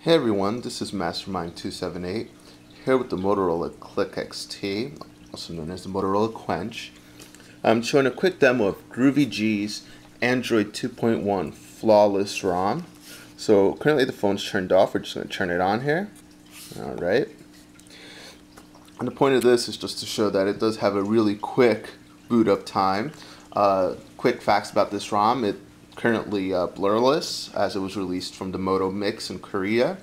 Hey everyone, this is Mastermind278 here with the Motorola Click XT, also known as the Motorola Quench. I'm showing a quick demo of GroovyG's Android 2.1 Flawless ROM. So currently the phone's turned off. We're just going to turn it on here. Alright. And the point of this is just to show that it does have a really quick boot up time. Quick facts about this ROM: it currently blurless, as it was released from the Moto Mix in Korea.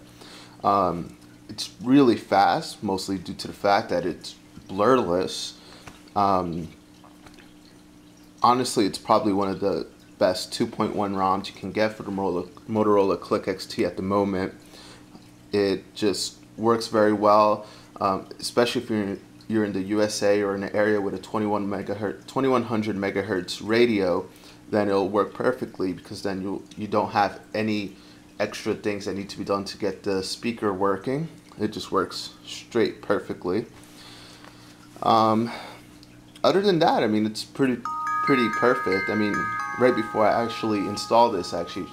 It's really fast, mostly due to the fact that it's blurless. Honestly, it's probably one of the best 2.1 ROMs you can get for the Motorola Click XT at the moment. It just works very well, especially if you're in the USA or in an area with a 2100 megahertz radio. Then it'll work perfectly, because then you don't have any extra things that need to be done to get the speaker working. It just works straight perfectly. Other than that, I mean, it's pretty perfect. I mean, right before I actually installed this, I actually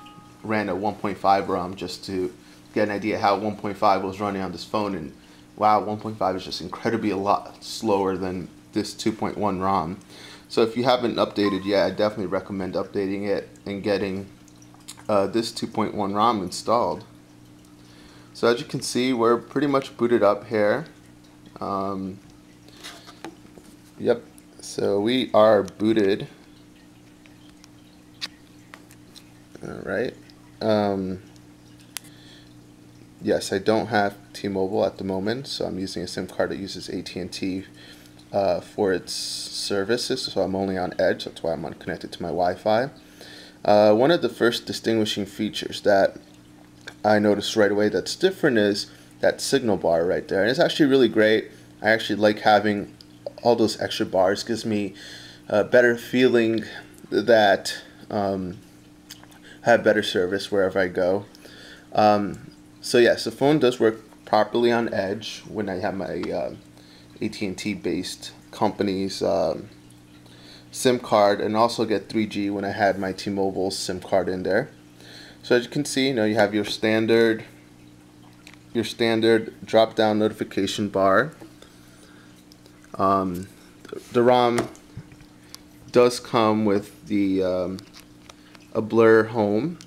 ran a 1.5 ROM just to get an idea how 1.5 was running on this phone, and wow, 1.5 is just incredibly a lot slower than this 2.1 ROM. So if you haven't updated yet, I definitely recommend updating it and getting this 2.1 ROM installed. So as you can see, we're pretty much booted up here. Yep, so we are booted. Alright. Yes, I don't have T-Mobile at the moment, so I'm using a SIM card that uses AT&T for its services, so I'm only on Edge. That's why I'm unconnected to my Wi-Fi. One of the first distinguishing features that I noticed right away that's different is that signal bar right there, and it's actually really great. I actually like having all those extra bars. It gives me a better feeling that I have better service wherever I go. So yes, the phone does work properly on Edge when I have my AT&T based company's SIM card, and also get 3G when I had my T-Mobile SIM card in there. So as you can see, you have your standard drop down notification bar. The ROM does come with the a blur home,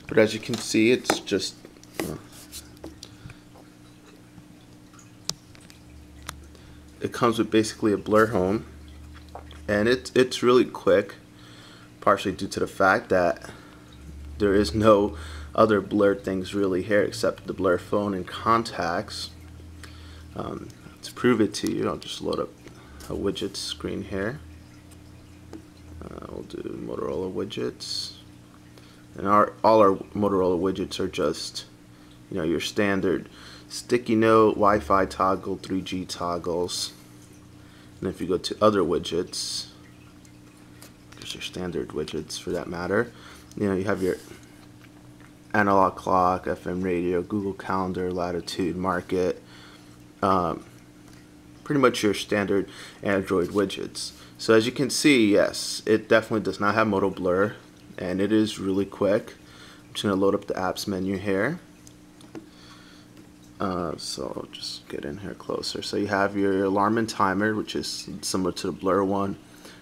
but as you can see, it's just it comes with basically a blur home, and it's really quick, partially due to the fact that there is no other blur things really here except the blur phone and contacts. To prove it to you, I'll just load up a widget screen here. We'll do Motorola widgets, and all our Motorola widgets are just your standard sticky note, Wi-Fi toggle, 3G toggles. And if you go to other widgets, there's your standard widgets for that matter. You have your analog clock, FM radio, Google Calendar, latitude, market, pretty much your standard Android widgets. So as you can see, yes, it definitely does not have Moto Blur, and it is really quick. I'm just going to load up the apps menu here. So I'll just get in here closer. So you have your alarm and timer, which is similar to the Blur one,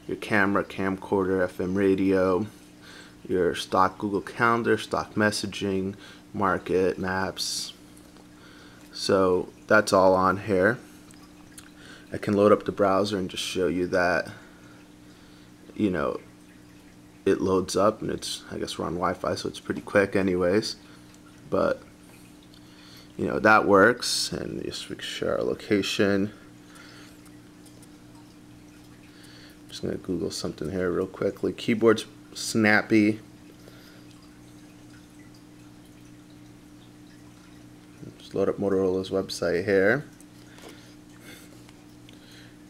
your camera, camcorder, FM radio, your stock Google Calendar, stock messaging, market, maps. So that's all on here. I can load up the browser and just show you that it loads up, and I guess we're on Wi-Fi, so it's pretty quick anyways, but that works. And just make sure our location. I'm just going to Google something here real quickly. Keyboard's snappy. Just load up Motorola's website here.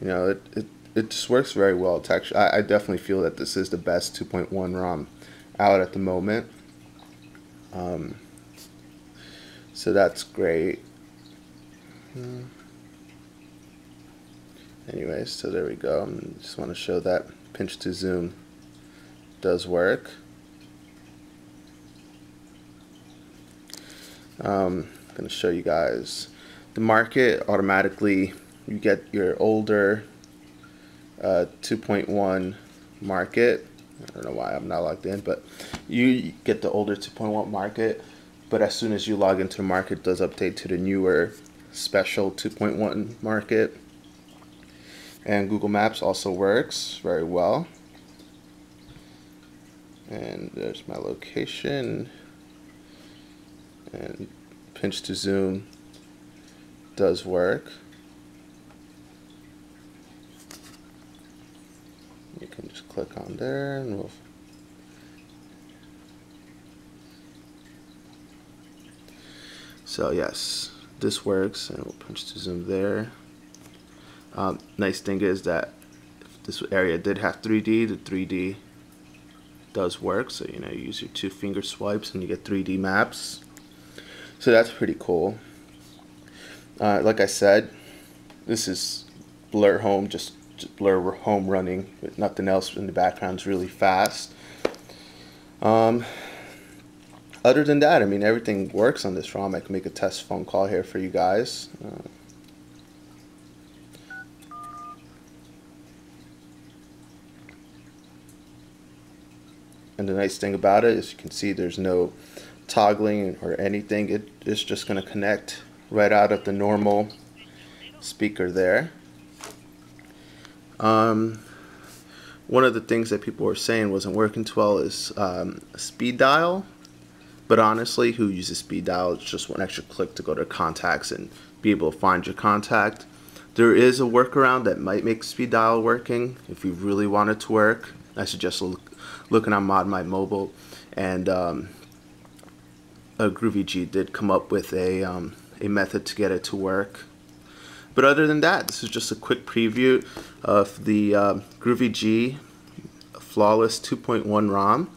It just works very well. It's actually, I definitely feel that this is the best 2.1 ROM out at the moment. So that's great. Anyways, so there we go. I just want to show that pinch to zoom does work. I'm going to show you guys the market. Automatically you get your older 2.1 market. I don't know why I'm not logged in, but you get the older 2.1 market, but as soon as you log into the market, it does update to the newer special 2.1 market. And Google Maps also works very well. And there's my location, and pinch to zoom does work. You can just click on there and we'll so yes, this works, and we'll pinch to zoom there. Nice thing is that if this area did have 3D, the 3D does work, so you use your 2-finger swipes and you get 3D maps, so that's pretty cool. Like I said, this is Blur Home, just Blur Home running with nothing else in the background. Is really fast. Other than that, I mean, everything works on this ROM. I can make a test phone call here for you guys. And the nice thing about it is you can see there's no toggling or anything. It's just going to connect right out of the normal speaker there. One of the things that people were saying wasn't working too well is speed dial. But honestly, who uses speed dial? It's just one extra click to go to contacts and be able to find your contact. There is a workaround that might make speed dial working if you really want it to work. I suggest looking on ModMyMobile, and GroovyG did come up with a method to get it to work. But other than that, this is just a quick preview of the GroovyG Flawless 2.1 ROM.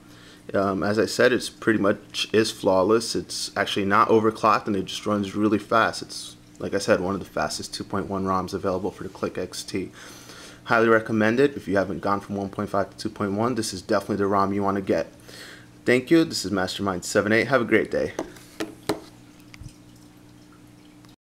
As I said, it's pretty much is flawless. It's actually not overclocked, and it just runs really fast. It's, like I said, one of the fastest 2.1 ROMs available for the Click XT. Highly recommend it. If you haven't gone from 1.5 to 2.1, this is definitely the ROM you want to get. Thank you. This is Mastermind 78. Have a great day.